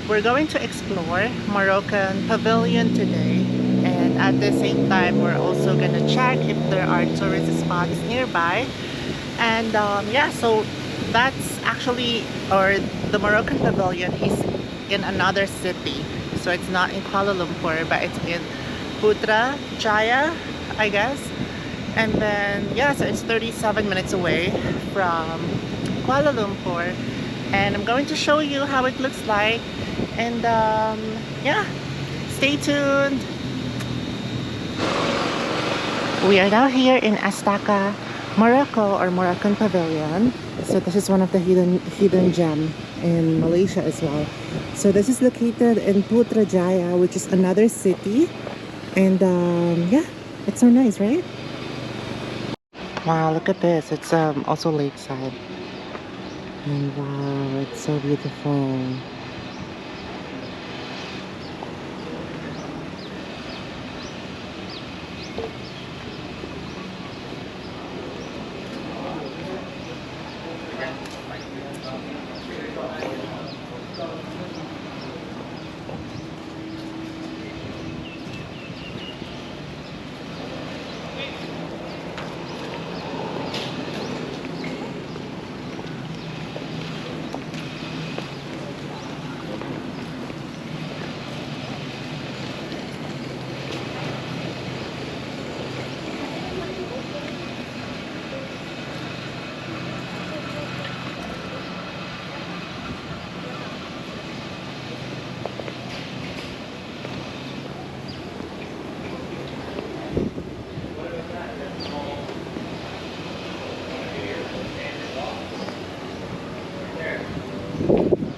we're going to explore Moroccan Pavilion today, and at the same time we're also gonna check if there are tourist spots nearby. And yeah, so that's actually, or the Moroccan Pavilion is in another city, so it's not in Kuala Lumpur, but it's in Putrajaya, I guess. And then yeah, so it's 37 minutes away from Kuala Lumpur, and I'm going to show you how it looks like. And yeah, stay tuned. We are now here in Astaka Morocco, or Moroccan Pavilion. So this is one of the hidden gem in Malaysia as well. So this is located in Putrajaya, which is another city. And yeah, it's so nice, right? Wow, look at this. It's also lakeside. And wow, it's so beautiful.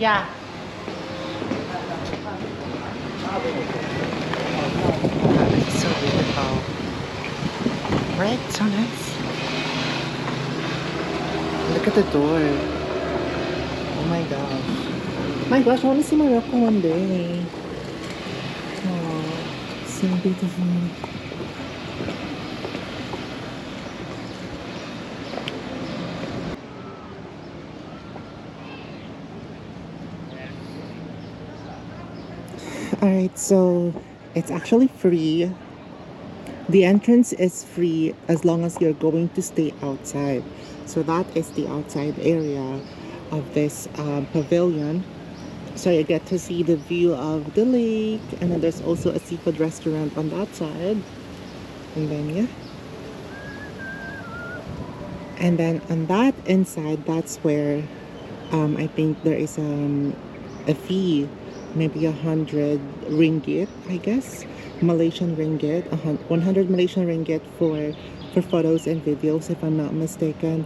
Yeah. Wow, this is so beautiful. Right? So nice. Look at the door. Oh my gosh. My gosh, I want to see Morocco one day. Oh, so beautiful. Alright, so it's actually free. The entrance is free as long as you're going to stay outside. So that is the outside area of this pavilion. So you get to see the view of the lake, and then there's also a seafood restaurant on that side. And then yeah. And then on that inside, that's where I think there is a fee, maybe 100 ringgit, I guess, Malaysian ringgit, 100 Malaysian ringgit for photos and videos, if I'm not mistaken.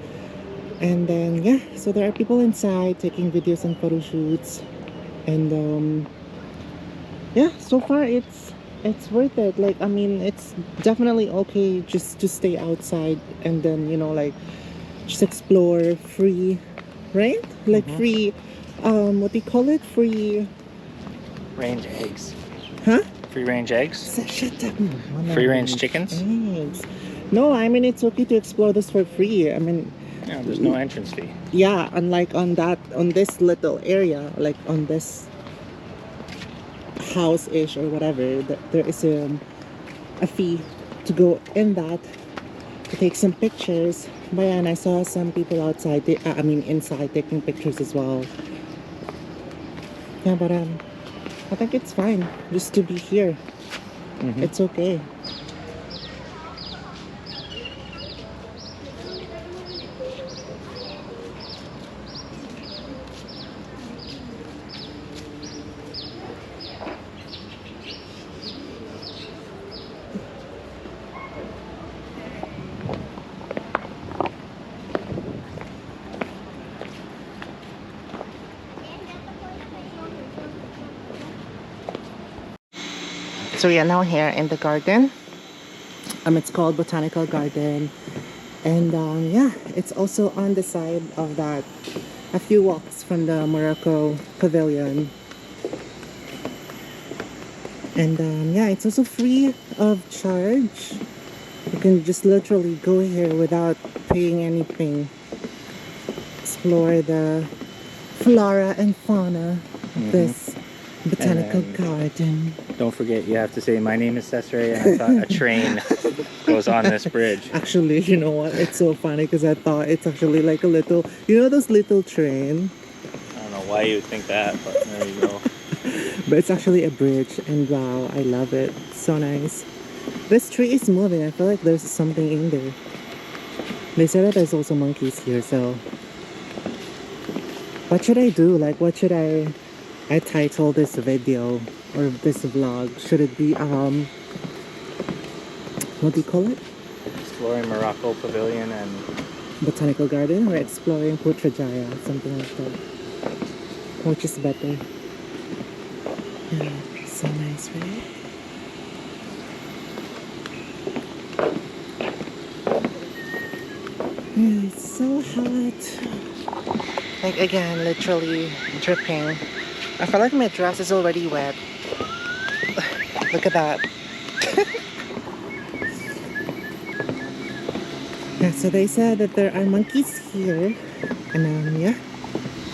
And then yeah, so there are people inside taking videos and photo shoots, and yeah, so far it's worth it. Like, I mean, it's definitely okay just to stay outside, and then, you know, like, just explore free, right? Like free, what do you call it? Free range eggs. Huh? Free range eggs. Shut up. Free range chickens. Eggs. No, I mean, it's okay to explore this for free. I mean, Yeah, there's no entrance fee. yeah, unlike on this little area, like on this house-ish or whatever, there is a fee to go in that, to take some pictures. But yeah, and I saw some people outside, I mean inside, taking pictures as well. Yeah, but I think it's fine just to be here. It's okay. So we are now here in the garden. It's called Botanical Garden, and yeah, it's also on the side of that, a few walks from the Morocco Pavilion. And yeah, it's also free of charge. You can just literally go here without paying anything. Explore the flora and fauna of this Botanical then- Garden. Don't forget, you have to say, my name is Cesare, and I thought a train goes on this bridge. Actually, you know what? It's so funny because I thought it's actually like a little, you know, those little train, I don't know why you would think that, but there you go. but it's actually a bridge. And wow, I love it. So nice. This tree is moving. I feel like there's something in there. They said that there's also monkeys here, so what should I do? Like, what should I title this video or this vlog? Should it be what do you call it? Exploring Morocco Pavilion and Botanical Garden, or exploring Putrajaya, something like that. Which is better? Yeah, so nice, right? Yeah, it's so hot. Like, again, literally dripping. I feel like my dress is already wet. Look at that. Yeah, so they said that there are monkeys here. And yeah,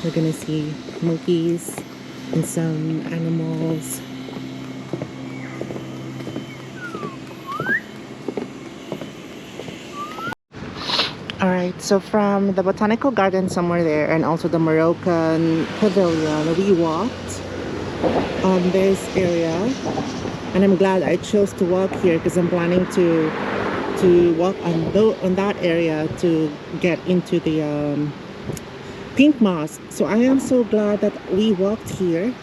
we're gonna see monkeys and some animals. Alright, so from the Botanical Garden somewhere there and also the Moroccan Pavilion, we walked on this area. And I'm glad I chose to walk here because I'm planning to walk on that area to get into the Pink Mosque. So I am so glad that we walked here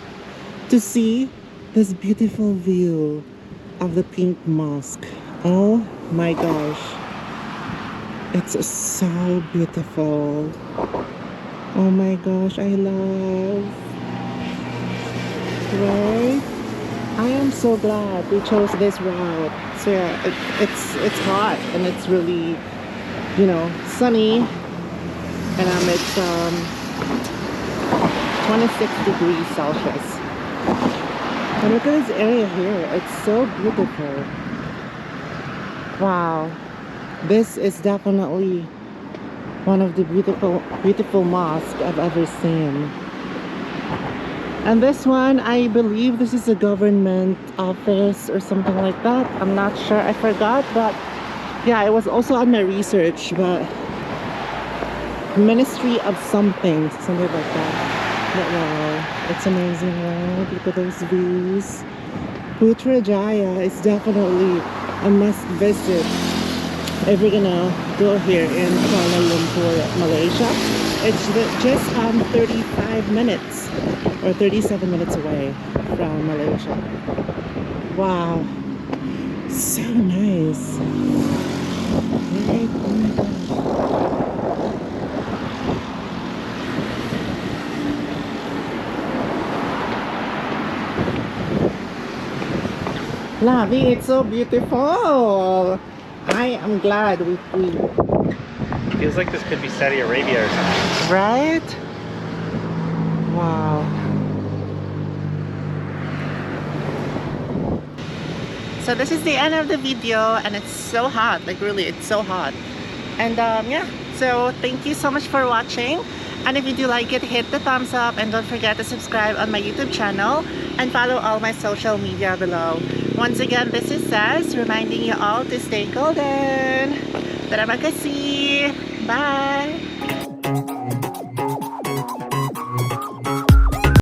to see this beautiful view of the Pink Mosque. Oh my gosh, it's so beautiful. Oh my gosh, I love, right? I am so glad we chose this route. So yeah, it's hot and it's really, you know, sunny, and it's 26 degrees Celsius. And look at this area here. It's so beautiful. Wow, this is definitely one of the beautiful mosques I've ever seen. And this one, I believe this is a government office or something like that. I'm not sure, I forgot, but yeah, it was also on my research, but Ministry of something like that. But wow, it's amazing, right? Look at those views. Putrajaya is definitely a must visit if we're gonna go here in Kuala Lumpur, Malaysia. It's just 35 minutes or 37 minutes away from Malaysia. Wow, so nice. Right? Oh my gosh. Lavi, it's so beautiful. I am glad we feels like this could be Saudi Arabia or something. right? Wow. So this is the end of the video, and it's so hot, like really it's so hot. And yeah, so thank you so much for watching, and if you do like it, hit the thumbs up, and don't forget to subscribe on my YouTube channel and follow all my social media below. Once again, this is Saz reminding you all to stay golden. Terima kasih. Bye.